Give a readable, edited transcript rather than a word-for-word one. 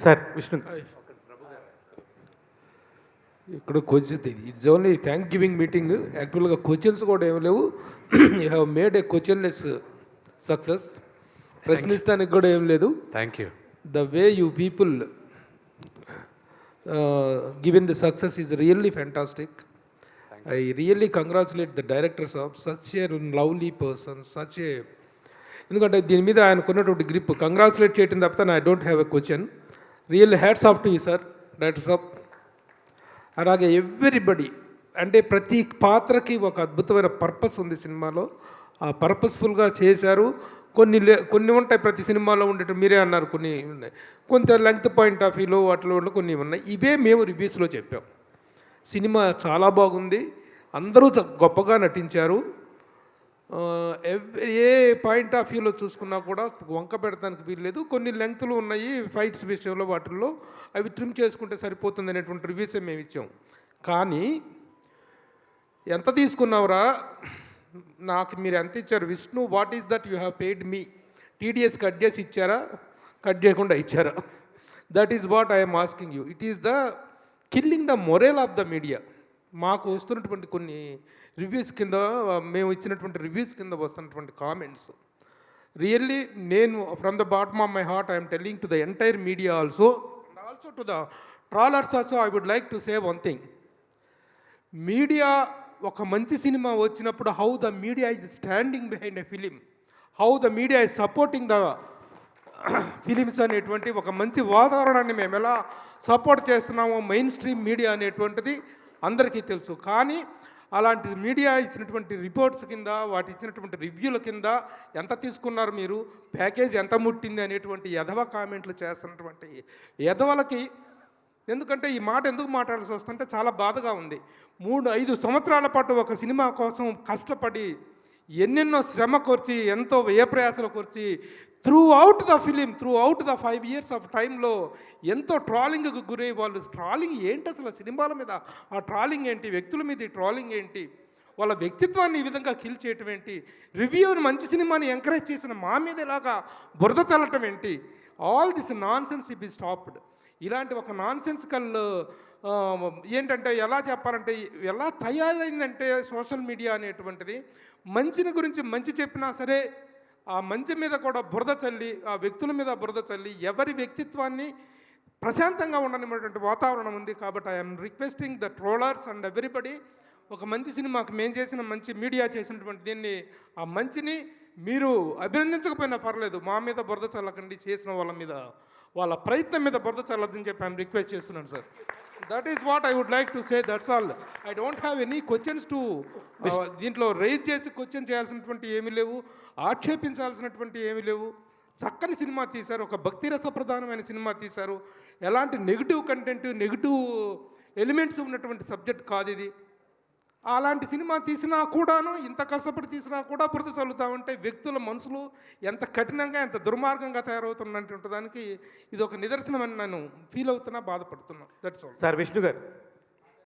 Sir Vishnu ఇక్కడ question it's only thank giving meeting. యాక్చువల్గా questions కూడా ఏమి లేవు. You have made a questionless success. ప్రశ్నిస్తానికి కూడా ఏం లేదు. Thank you. The way you people given the success is really fantastic. I really congratulate the directors of such a lovely person, such a, ఎందుకంటే దీని మీద ఆయనకున్నటువంటి గ్రిప్ కంగ్రాచులేట్ చేయటం తప్పితే I don't have a question. Really hats off to you sir, directors of. అలాగే everybody, అంటే ప్రతి పాత్రకి ఒక అద్భుతమైన పర్పస్ ఉంది సినిమాలో. ఆ పర్పస్ఫుల్గా చేశారు. కొన్ని ఉంటాయి ప్రతి సినిమాలో ఉండేవి, మీరే అన్నారు కొన్ని ఉన్నాయి. కొంత లెంగ్త్ పాయింట్ ఆఫ్ వ్యూలో వాటిలో కొన్ని ఉన్నాయి. ఇవే మేము రివ్యూస్లో చెప్పాం. సినిమా చాలా బాగుంది, అందరూ గొప్పగా నటించారు. ఏ పాయింట్ ఆఫ్ వ్యూలో చూసుకున్నా కూడా వంక పెడతానికి వీల్లేదు. కొన్ని లెంగ్త్లు ఉన్నాయి ఫైట్స్ విషయంలో, వాటిల్లో అవి ట్రిమ్ చేసుకుంటే సరిపోతుంది అనేటువంటి రివ్యూసే మేము ఇచ్చాం. కానీ ఎంత తీసుకున్నావురా, నాకు మీరు ఎంత ఇచ్చారు Vishnu, what is that you have paid me? TDS cut చేసి ఇచ్చారా, కట్ చేయకుండా ఇచ్చారా? That is what I'm asking you. It is the killing the moral of the media. మాకు వస్తున్నటువంటి కొన్ని రివ్యూస్ కింద, మేము ఇచ్చినటువంటి రివ్యూస్ కింద వస్తున్నటువంటి కామెంట్స్, రియల్లీ నేను from the bottom of my heart I'm telling to the entire media also to the trollers also I would like to say one thing. Media ఒక మంచి సినిమా వచ్చినప్పుడు how the media is standing behind a film, how the media is supporting the films అనేటువంటి ఒక మంచి వాతావరణాన్ని మేము ఎలా support చేస్తున్నామో మెయిన్ స్ట్రీమ్ మీడియా అనేటువంటిది అందరికీ తెలుసు. కానీ అలాంటి మీడియా ఇచ్చినటువంటి రిపోర్ట్స్ కింద, వాటి ఇచ్చినటువంటి రివ్యూల కింద ఎంత తీసుకున్నారు మీరు, ప్యాకేజ్ ఎంత ముట్టింది అనేటువంటి ఎదవ కామెంట్లు చేస్తున్నటువంటి ఎదవలకి, ఎందుకంటే ఈ మాట ఎందుకు మాట్లాడాల్సి వస్తుంటే చాలా బాధగా ఉంది. 3-5 సంవత్సరాల పాటు ఒక సినిమా కోసం కష్టపడి ఎన్నెన్నో శ్రమ కోర్చి, ఎంతో వ్యయప్రయాసలు కోర్చి, throughout the film, throughout the 5 years of టైంలో ఎంతో ట్రాలింగ్కి గురై, వాళ్ళు ట్రాలింగ్ ఏంటి అసలు, సినిమాల మీద ఆ ట్రాలింగ్ ఏంటి, వ్యక్తుల మీద ఈ ట్రాలింగ్ ఏంటి, వాళ్ళ వ్యక్తిత్వాన్ని ఈ విధంగా కిల్ చేయటం ఏంటి, రివ్యూని మంచి సినిమాని ఎంకరేజ్ చేసిన మా మీద ఇలాగా బురద చల్లటం ఏంటి, all this non sense B stopped. ఇలాంటి ఒక నాన్ సెన్సికల్ ఏంటంటే ఎలా చెప్పాలంటే, ఎలా తయారైందంటే సోషల్ మీడియా అనేటువంటిది, మంచిని గురించి మంచి చెప్పినా సరే ఆ మంచి మీద కూడా బురద చల్లి, ఆ వ్యక్తుల మీద బురద చల్లి, ఎవరి వ్యక్తిత్వాన్ని ప్రశాంతంగా ఉండనిటువంటి వాతావరణం ఉంది. కాబట్టి I'm requesting the trollers and everybody, ఒక మంచి సినిమాకి మేము చేసిన మంచి మీడియా చేసినటువంటి దీన్ని, ఆ మంచిని మీరు అభినందించకపోయినా పర్లేదు, మా మీద బురద చల్లకండి, చేసిన వాళ్ళ మీద, వాళ్ళ ప్రయత్నం మీద బురద చల్లదని చెప్పి ఐఎమ్ రిక్వెస్ట్ చేస్తున్నాను sir. That is what I would like to say, that's all. I don't have any questions to దీంట్లో రైజ్ చేసి క్వశ్చన్ చేయాల్సినటువంటి ఏమీ లేవు, ఆక్షేపించాల్సినటువంటి ఏమీ లేవు. చక్కని సినిమా తీశారు, ఒక భక్తి రసప్రధానమైన సినిమా తీశారు. ఎలాంటి నెగిటివ్ కంటెంట్, నెగిటివ్ ఎలిమెంట్స్ ఉన్నటువంటి సబ్జెక్ట్ కాదు ఇది. అలాంటి సినిమా తీసినా కూడాను, ఇంత కష్టపడి తీసినా కూడా బురద చల్లుతామంటే వ్యక్తుల మనసులు ఎంత కఠినంగా, ఎంత దుర్మార్గంగా తయారవుతున్నటువంటి దానికి ఇది ఒక నిదర్శనమని నేను ఫీల్ అవుతున్నా, బాధపడుతున్నా. That's all. సార్ విష్ణు గారు